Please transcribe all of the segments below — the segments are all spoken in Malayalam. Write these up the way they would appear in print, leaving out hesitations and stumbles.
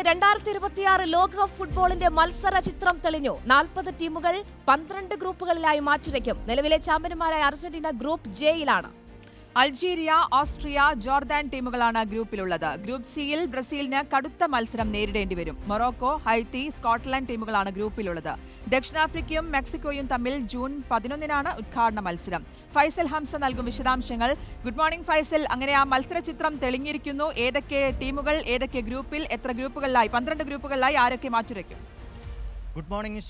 2026 ലോകകപ്പ് ഫുട്ബോളിന്റെ മത്സര ചിത്രം തെളിഞ്ഞു. 40 ടീമുകൾ 12 ഗ്രൂപ്പുകളിലായി മാറ്റുരയ്ക്കും. നിലവിലെ ചാമ്പ്യന്മാരായ അർജന്റീന ഗ്രൂപ്പ് ജെയിലാണ്. അൾജീരിയ, ഓസ്ട്രിയ, ജോർദാൻ ടീമുകളാണ് ഗ്രൂപ്പിലുള്ളത്. ഗ്രൂപ്പ് സിയിൽ ബ്രസീലിന് കടുത്ത മത്സരം നേരിടേണ്ടി വരും. മൊറോക്കോ, ഹൈത്തി, സ്കോട്ട്ലൻഡ് ടീമുകളാണ് ഗ്രൂപ്പിലുള്ളത്. ദക്ഷിണാഫ്രിക്കയും മെക്സിക്കോയും തമ്മിൽ ജൂൺ 11-നാണ് ഉദ്ഘാടന മത്സരം. ഫൈസൽ ഹംസ നൽകും വിശദാംശങ്ങൾ. Good morning Faisal. അങ്ങനെ ആ മത്സര ചിത്രം തെളിഞ്ഞിരിക്കുന്നു. ഏതൊക്കെ ടീമുകൾ, ഏതൊക്കെ ഗ്രൂപ്പിൽ, എത്ര ഗ്രൂപ്പുകളിലായി? 12 ഗ്രൂപ്പുകളിലായി ആരൊക്കെ മാറ്റുരയ്ക്കും? ഗുഡ് മോർണിംഗ്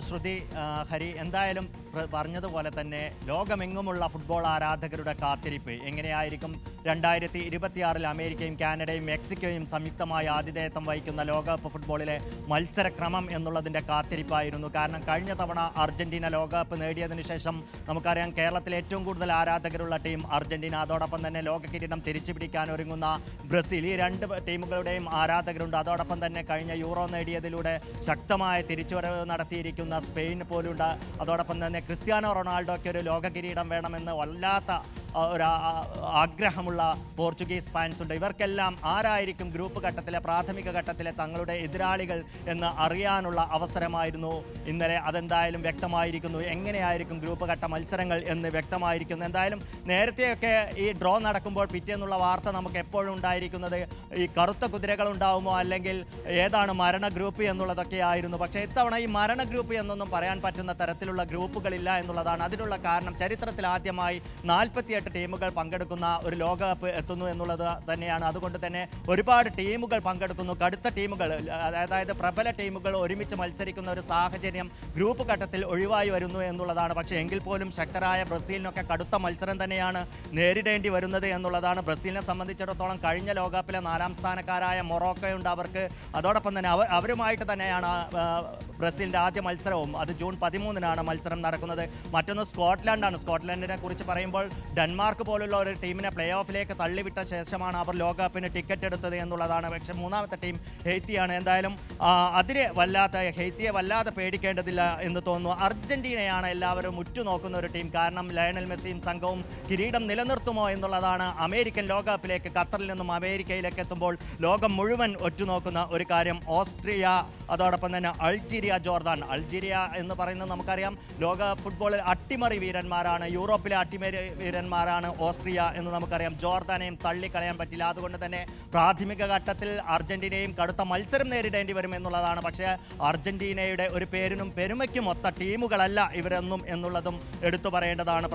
ശ്രുതി, ഹരി. എന്തായാലും പറഞ്ഞതുപോലെ തന്നെ ലോകമെങ്ങുമുള്ള ഫുട്ബോൾ ആരാധകരുടെ കാത്തിരിപ്പ് എങ്ങനെയായിരിക്കും? 2026 അമേരിക്കയും കാനഡയും മെക്സിക്കോയും സംയുക്തമായി ആതിഥേയത്വം വഹിക്കുന്ന ലോകകപ്പ് ഫുട്ബോളിലെ മത്സരക്രമം എന്നുള്ളതിൻ്റെ കാത്തിരിപ്പായിരുന്നു. കാരണം കഴിഞ്ഞ തവണ അർജന്റീന ലോകകപ്പ് നേടിയതിനു ശേഷം നമുക്കറിയാം കേരളത്തിലെ ഏറ്റവും കൂടുതൽ ആരാധകരുള്ള ടീം അർജന്റീന, അതോടൊപ്പം തന്നെ ലോക കിരീടം തിരിച്ചു പിടിക്കാൻ ഒരുങ്ങുന്ന ബ്രസീൽ. ഈ രണ്ട് ടീമുകളുടെയും ആരാധകരുണ്ട്. അതോടൊപ്പം തന്നെ കഴിഞ്ഞ യൂറോ നേടിയതിലൂടെ ശക്തമായ തിരിച്ചുവരവ് നടത്തിയിരിക്കുന്ന സ്പെയിൻ പോലുണ്ട്. അതോടൊപ്പം തന്നെ ക്രിസ്ത്യാനോ റൊണാൾഡോയ്ക്ക് ഒരു ലോക കിരീടം വേണമെന്ന് വല്ലാത്ത ഒരു ആഗ്രഹമുള്ള പോർച്ചുഗീസ് ഫാൻസ് ഉണ്ട്. ഇവർക്കെല്ലാം ആരായിരിക്കും ഗ്രൂപ്പ് ഘട്ടത്തിലെ പ്രാഥമിക ഘട്ടത്തിലെ തങ്ങളുടെ എതിരാളികൾ എന്ന് അറിയാനുള്ള അവസരമായിരുന്നു ഇന്നലെ. അതെന്തായാലും വ്യക്തമായിരിക്കുന്നു. എങ്ങനെയായിരിക്കും ഗ്രൂപ്പ് ഘട്ട മത്സരങ്ങൾ എന്ന് വ്യക്തമായിരിക്കുന്നു. എന്തായാലും നേരത്തെയൊക്കെ ഈ ഡ്രോ നടക്കുമ്പോൾ പിറ്റേന്നുള്ള വാർത്ത നമുക്ക് എപ്പോഴും ഉണ്ടായിരിക്കുന്നത് ഈ കറുത്ത കുതിരകൾ ഉണ്ടാവുമോ അല്ലെങ്കിൽ ഏതാണ് മരണ ഗ്രൂപ്പ് എന്നുള്ളതൊക്കെ ആയിരുന്നു. പക്ഷേ ഇത്തവണ ഈ മരണ ഗ്രൂപ്പ് എന്നൊന്നും പറയാൻ പറ്റുന്ന തരത്തിലുള്ള ഗ്രൂപ്പുകളില്ല എന്നുള്ളതാണ്. അതിനുള്ള കാരണം ചരിത്രത്തിൽ ആദ്യമായി 48 ടീമുകൾ പങ്കെടുക്കുന്ന ഒരു ലോകകപ്പ് എത്തുന്നു എന്നുള്ളത് തന്നെയാണ്. അതുകൊണ്ട് തന്നെ ഒരുപാട് ടീമുകൾ പങ്കെടുക്കുന്നു. കടുത്ത ടീമുകൾ, അതായത് പ്രബല ടീമുകൾ ഒരുമിച്ച് മത്സരിക്കുന്ന ഒരു സാഹചര്യം ഗ്രൂപ്പ് ഘട്ടത്തിൽ ഒഴിവായി വരുന്നു എന്നുള്ളതാണ്. പക്ഷേ എങ്കിൽ പോലും ശക്തരായ ബ്രസീലിനൊക്കെ കടുത്ത മത്സരം തന്നെയാണ് നേരിടേണ്ടി വരുന്നത് എന്നുള്ളതാണ്. ബ്രസീലിനെ സംബന്ധിച്ചിടത്തോളം കഴിഞ്ഞ ലോകകപ്പിലെ 4ാം സ്ഥാനക്കാരായ മൊറോക്കോയുണ്ട് അവർക്ക്. അതോടൊപ്പം തന്നെ അവരുമായിട്ട് തന്നെയാണ് ബ്രസീലിൻ്റെ ആദ്യ മത്സരവും. അത് ജൂൺ 13-നാണ് മത്സരം നടക്കുന്നത്. മറ്റൊന്ന് സ്കോട്ട്ലൻഡാണ്. സ്കോട്ട്ലൻഡിനെ കുറിച്ച് പറയുമ്പോൾ ഡെൻമാർക്ക് പോലുള്ള ഒരു ടീമിനെ പ്ലേ ഓഫിലേക്ക് തള്ളിവിട്ട ശേഷമാണ് അവർ ലോകകപ്പിന് ടിക്കറ്റ് എടുത്തത് എന്നുള്ളതാണ്. പക്ഷേ മൂന്നാമത്തെ ടീം ഹെയ്ത്തിയാണ്. എന്തായാലും ഹെയ്ത്തിയെ വല്ലാതെ പേടിക്കേണ്ടതില്ല എന്ന് തോന്നുന്നു. അർജന്റീനയാണ് എല്ലാവരും ഉറ്റുനോക്കുന്ന ഒരു ടീം. കാരണം ലയണൽ മെസ്സിയും സംഘവും കിരീടം നിലനിർത്തുമോ എന്നുള്ളതാണ് അമേരിക്കൻ ലോകകപ്പിലേക്ക് ഖത്തറിൽ നിന്നും അമേരിക്കയിലേക്ക് എത്തുമ്പോൾ ലോകം മുഴുവൻ ഉറ്റുനോക്കുന്ന ഒരു കാര്യം. ഓസ്ട്രിയ, അതോടൊപ്പം തന്നെ അൾജീരിയ, ജോർദാൻ. അൾജീരിയ എന്ന് പറയുന്നത് നമുക്കറിയാം ലോക ഫുട്ബോളിൽ അട്ടിമറി വീരന്മാരാണ്. യൂറോപ്പിലെ അട്ടിമറി വീരന്മാരാണ് ഓസ്ട്രിയ എന്ന് നമുക്കറിയാം. ജോർദാനെയും തള്ളിക്കളയാൻ പറ്റില്ല. അതുകൊണ്ട് തന്നെ പ്രാഥമിക ഘട്ടത്തിൽ അർജന്റീനയും കടുത്ത മത്സരം നേരിടേണ്ടി വരും എന്നുള്ളതാണ്. പക്ഷേ അർജന്റീനയുടെ ഒരു പേരിനും പെരുമയ്ക്കും ഒത്ത ടീമുകളല്ല ഇവരെന്നും എന്നുള്ളതും എടുത്തു പറയേണ്ടതാണ്.